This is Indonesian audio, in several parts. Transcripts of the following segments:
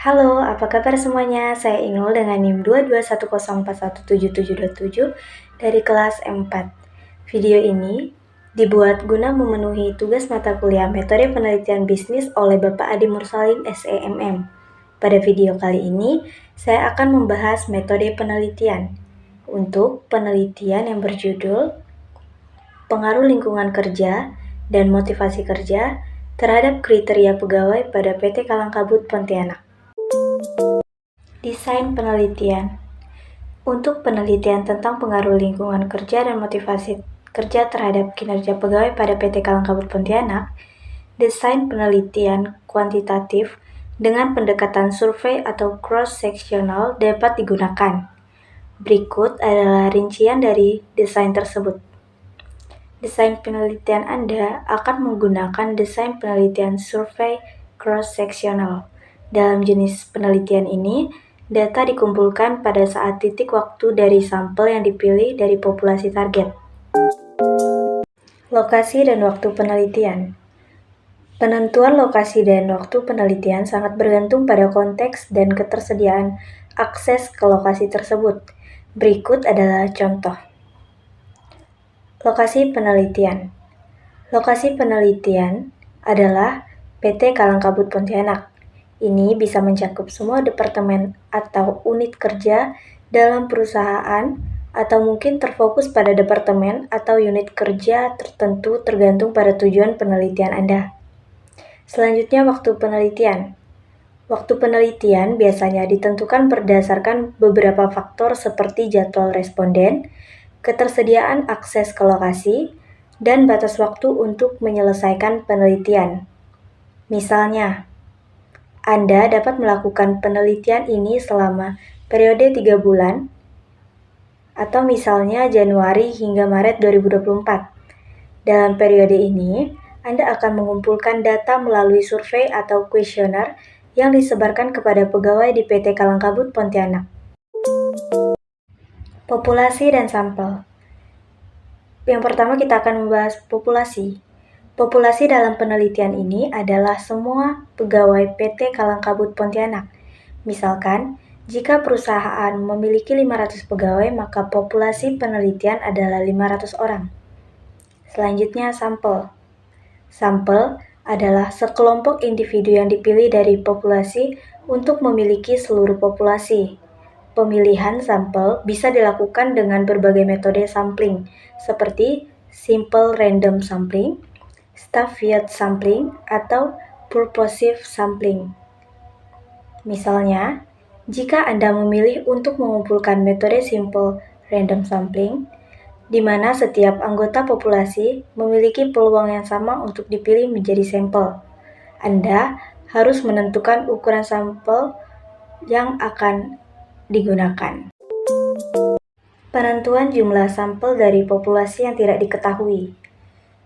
Halo, apa kabar semuanya? Saya Inul dengan NIM 221041777 dari kelas M4. Video ini dibuat guna memenuhi tugas mata kuliah Metode Penelitian Bisnis oleh Bapak Adi Mursalim SEMM. Pada video kali ini, saya akan membahas metode penelitian. Untuk penelitian yang berjudul Pengaruh Lingkungan Kerja dan Motivasi Kerja terhadap Kriteria Pegawai pada PT Kalangkabut Pontianak. Desain penelitian. Untuk penelitian tentang pengaruh lingkungan kerja dan motivasi kerja terhadap kinerja pegawai pada PT Kalangkabut Pontianak, desain penelitian kuantitatif dengan pendekatan survei atau cross-sectional dapat digunakan. Berikut adalah rincian dari desain tersebut. Desain penelitian Anda akan menggunakan desain penelitian survei cross-sectional. Dalam jenis penelitian ini, data dikumpulkan pada saat titik waktu dari sampel yang dipilih dari populasi target. Lokasi dan waktu penelitian. Penentuan lokasi dan waktu penelitian sangat bergantung pada konteks dan ketersediaan akses ke lokasi tersebut. Berikut adalah contoh. Lokasi penelitian. Lokasi penelitian adalah PT Kalangkabut Pontianak. Ini bisa mencakup semua departemen atau unit kerja dalam perusahaan atau mungkin terfokus pada departemen atau unit kerja tertentu tergantung pada tujuan penelitian Anda. Selanjutnya, waktu penelitian. Waktu penelitian biasanya ditentukan berdasarkan beberapa faktor seperti jadwal responden, ketersediaan akses ke lokasi, dan batas waktu untuk menyelesaikan penelitian. Misalnya, Anda dapat melakukan penelitian ini selama periode 3 bulan, atau misalnya Januari hingga Maret 2024. Dalam periode ini, Anda akan mengumpulkan data melalui survei atau kuesioner yang disebarkan kepada pegawai di PT Kalangkabut Pontianak. Populasi dan sampel. Yang pertama kita akan membahas populasi. Populasi dalam penelitian ini adalah semua pegawai PT Kalangkabut Pontianak. Misalkan, jika perusahaan memiliki 500 pegawai, maka populasi penelitian adalah 500 orang. Selanjutnya, sampel. Sampel adalah sekelompok individu yang dipilih dari populasi untuk memiliki seluruh populasi. Pemilihan sampel bisa dilakukan dengan berbagai metode sampling, seperti simple random sampling, staffed sampling, atau purposive sampling. Misalnya, jika Anda memilih untuk mengumpulkan metode simple random sampling, di mana setiap anggota populasi memiliki peluang yang sama untuk dipilih menjadi sampel, Anda harus menentukan ukuran sampel yang akan digunakan. Penentuan jumlah sampel dari populasi yang tidak diketahui.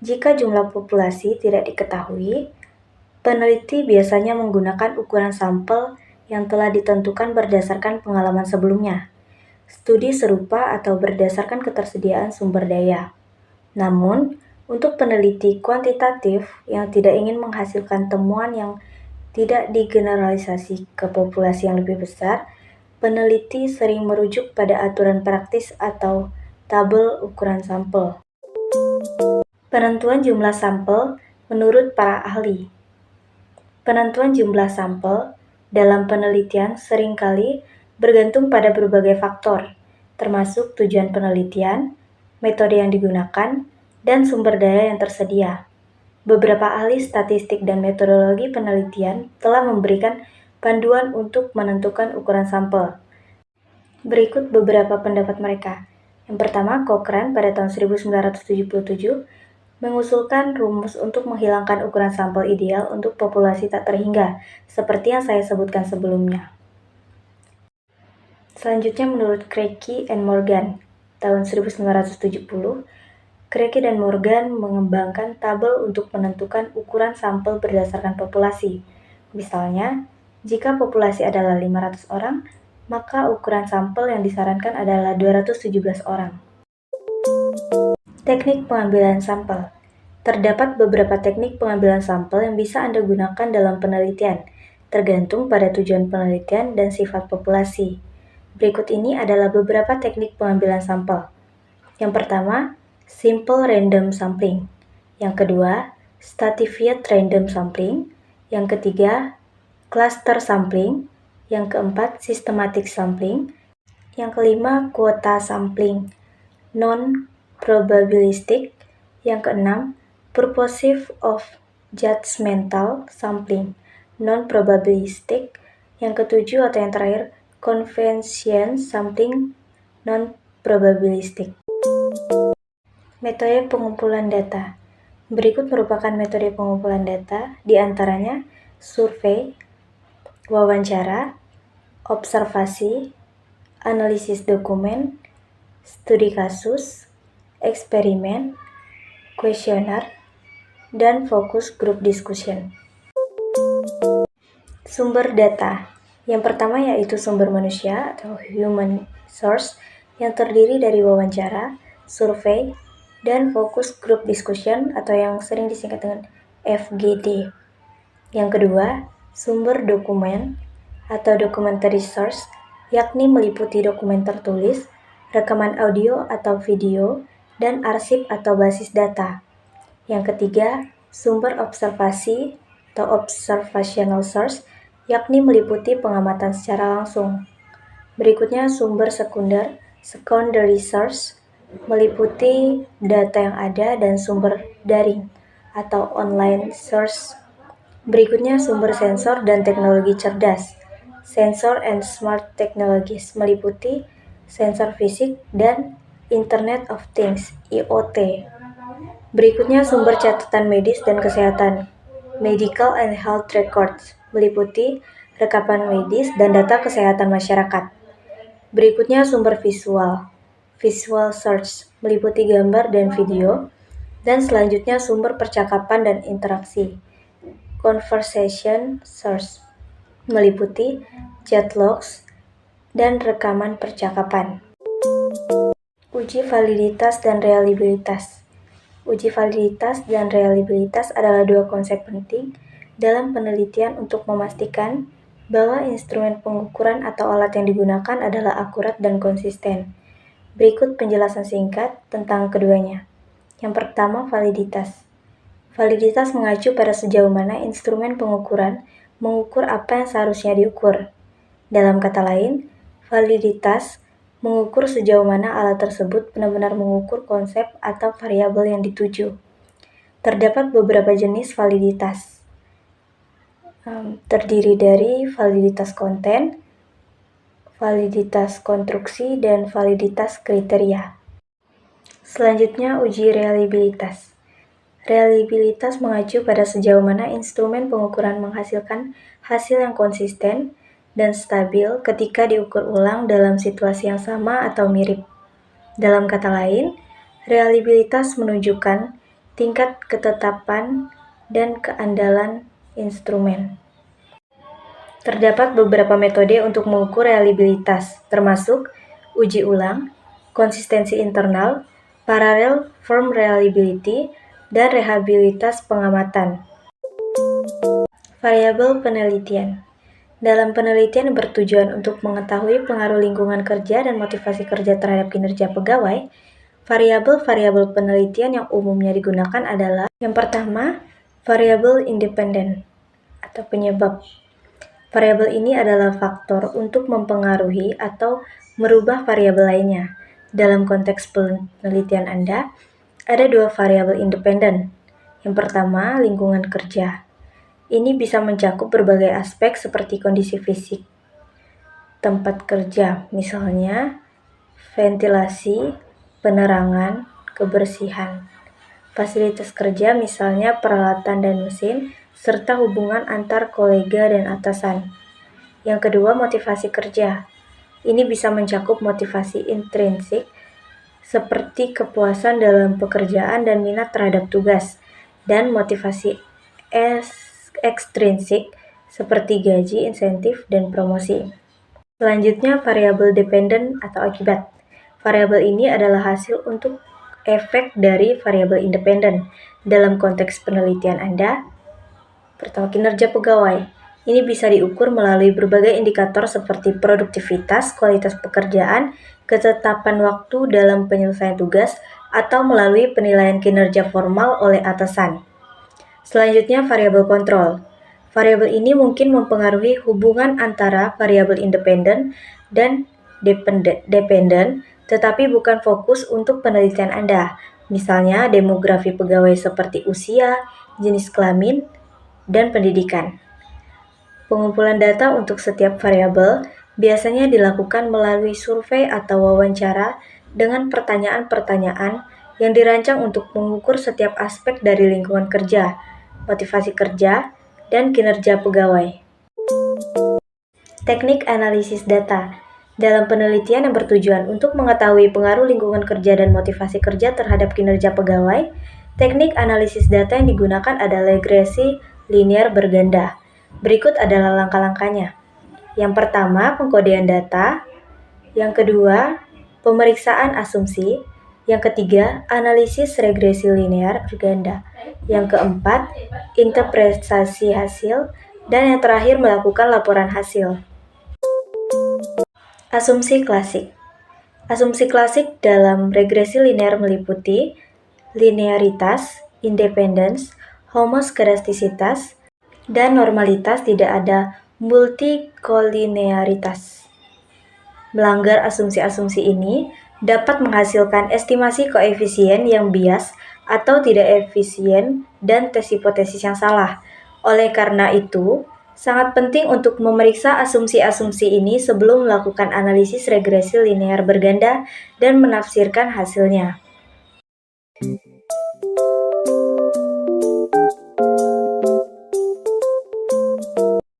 Jika jumlah populasi tidak diketahui, peneliti biasanya menggunakan ukuran sampel yang telah ditentukan berdasarkan pengalaman sebelumnya, studi serupa atau berdasarkan ketersediaan sumber daya. Namun, untuk peneliti kuantitatif yang tidak ingin menghasilkan temuan yang tidak digeneralisasi ke populasi yang lebih besar, peneliti sering merujuk pada aturan praktis atau tabel ukuran sampel. Penentuan jumlah sampel menurut para ahli. Penentuan jumlah sampel dalam penelitian seringkali bergantung pada berbagai faktor, termasuk tujuan penelitian, metode yang digunakan, dan sumber daya yang tersedia. Beberapa ahli statistik dan metodologi penelitian telah memberikan panduan untuk menentukan ukuran sampel. Berikut beberapa pendapat mereka. Yang pertama, Cochrane pada tahun 1977 mengusulkan rumus untuk menghilangkan ukuran sampel ideal untuk populasi tak terhingga, seperti yang saya sebutkan sebelumnya. Selanjutnya, menurut Krecky and Morgan, tahun 1970, Krecky dan Morgan mengembangkan tabel untuk menentukan ukuran sampel berdasarkan populasi. Misalnya, jika populasi adalah 500 orang, maka ukuran sampel yang disarankan adalah 217 orang. Teknik pengambilan sampel. Terdapat beberapa teknik pengambilan sampel yang bisa Anda gunakan dalam penelitian, tergantung pada tujuan penelitian dan sifat populasi. Berikut ini adalah beberapa teknik pengambilan sampel. Yang pertama, simple random sampling. Yang kedua, stratified random sampling. Yang ketiga, cluster sampling. Yang keempat, systematic sampling. Yang kelima, quota sampling, non-probabilistic. Yang keenam, purposive of judgmental sampling, non-probabilistic. Yang ketujuh atau yang terakhir, convention sampling, non-probabilistic. Metode pengumpulan data. Berikut merupakan metode pengumpulan data, di antaranya survei, wawancara, observasi, analisis dokumen, studi kasus, eksperimen, kuesioner, dan focus group discussion. Sumber data. Yang pertama yaitu sumber manusia atau human source yang terdiri dari wawancara, survei, dan focus group discussion atau yang sering disingkat dengan FGD. Yang kedua, sumber dokumen atau documentary source, yakni meliputi dokumen tertulis, rekaman audio atau video, dan arsip atau basis data. Yang ketiga, sumber observasi atau observational source, yakni meliputi pengamatan secara langsung. Berikutnya, sumber sekunder, secondary source, meliputi data yang ada dan sumber daring atau online source. Berikutnya, sumber sensor dan teknologi cerdas, sensor and smart technologies, meliputi sensor fisik dan Internet of Things, IoT. Berikutnya, sumber catatan medis dan kesehatan, medical and health records, meliputi rekapan medis dan data kesehatan masyarakat. Berikutnya, sumber visual, visual search, meliputi gambar dan video. Dan selanjutnya, sumber percakapan dan interaksi, conversation source, meliputi chat logs dan rekaman percakapan. Uji validitas dan reliabilitas. Uji validitas dan reliabilitas adalah dua konsep penting dalam penelitian untuk memastikan bahwa instrumen pengukuran atau alat yang digunakan adalah akurat dan konsisten. Berikut penjelasan singkat tentang keduanya. Yang pertama, validitas. Validitas mengacu pada sejauh mana instrumen pengukuran mengukur apa yang seharusnya diukur. Dalam kata lain, validitas mengukur sejauh mana alat tersebut benar-benar mengukur konsep atau variabel yang dituju. Terdapat beberapa jenis validitas. Terdiri dari validitas konten, validitas konstruksi, dan validitas kriteria. Selanjutnya, uji reliabilitas. Reliabilitas mengacu pada sejauh mana instrumen pengukuran menghasilkan hasil yang konsisten dan stabil ketika diukur ulang dalam situasi yang sama atau mirip. Dalam kata lain, reliabilitas menunjukkan tingkat ketetapan dan keandalan instrumen. Terdapat beberapa metode untuk mengukur reliabilitas, termasuk uji ulang, konsistensi internal, parallel form reliability, dan reliabilitas pengamatan. Variabel penelitian. Dalam penelitian bertujuan untuk mengetahui pengaruh lingkungan kerja dan motivasi kerja terhadap kinerja pegawai, variabel-variabel penelitian yang umumnya digunakan adalah yang pertama, variabel independen atau penyebab. Variabel ini adalah faktor untuk mempengaruhi atau merubah variabel lainnya. Dalam konteks penelitian Anda, ada dua variabel independen. Yang pertama, lingkungan kerja. Ini bisa mencakup berbagai aspek seperti kondisi fisik tempat kerja, misalnya ventilasi, penerangan, kebersihan. Fasilitas kerja, misalnya peralatan dan mesin, serta hubungan antar kolega dan atasan. Yang kedua, motivasi kerja. Ini bisa mencakup motivasi intrinsik seperti kepuasan dalam pekerjaan dan minat terhadap tugas, dan motivasi ekstrinsik seperti gaji, insentif, dan promosi. Selanjutnya, variabel dependen atau akibat. Variabel ini adalah hasil untuk efek dari variabel independen. Dalam konteks penelitian Anda, pertama, kinerja pegawai. Ini bisa diukur melalui berbagai indikator seperti produktivitas, kualitas pekerjaan, ketetapan waktu dalam penyelesaian tugas, atau melalui penilaian kinerja formal oleh atasan. Selanjutnya, variabel kontrol. Variabel ini mungkin mempengaruhi hubungan antara variabel independen dan dependen, tetapi bukan fokus untuk penelitian Anda. Misalnya, demografi pegawai seperti usia, jenis kelamin, dan pendidikan. Pengumpulan data untuk setiap variabel biasanya dilakukan melalui survei atau wawancara dengan pertanyaan-pertanyaan yang dirancang untuk mengukur setiap aspek dari lingkungan kerja, motivasi kerja, dan kinerja pegawai. Teknik analisis data. Dalam penelitian yang bertujuan untuk mengetahui pengaruh lingkungan kerja dan motivasi kerja terhadap kinerja pegawai, teknik analisis data yang digunakan adalah regresi linear berganda. Berikut adalah langkah-langkahnya. Yang pertama, pengkodean data. Yang kedua, pemeriksaan asumsi. Yang ketiga, analisis regresi linear berganda. Yang keempat, interpretasi hasil. Dan yang terakhir, melakukan laporan hasil. Asumsi klasik. Asumsi klasik dalam regresi linear meliputi linearitas, independence, homoskedastisitas, dan normalitas, tidak ada multikolinearitas. Melanggar asumsi-asumsi ini dapat menghasilkan estimasi koefisien yang bias atau tidak efisien dan tes hipotesis yang salah. Oleh karena itu, sangat penting untuk memeriksa asumsi-asumsi ini sebelum melakukan analisis regresi linear berganda dan menafsirkan hasilnya.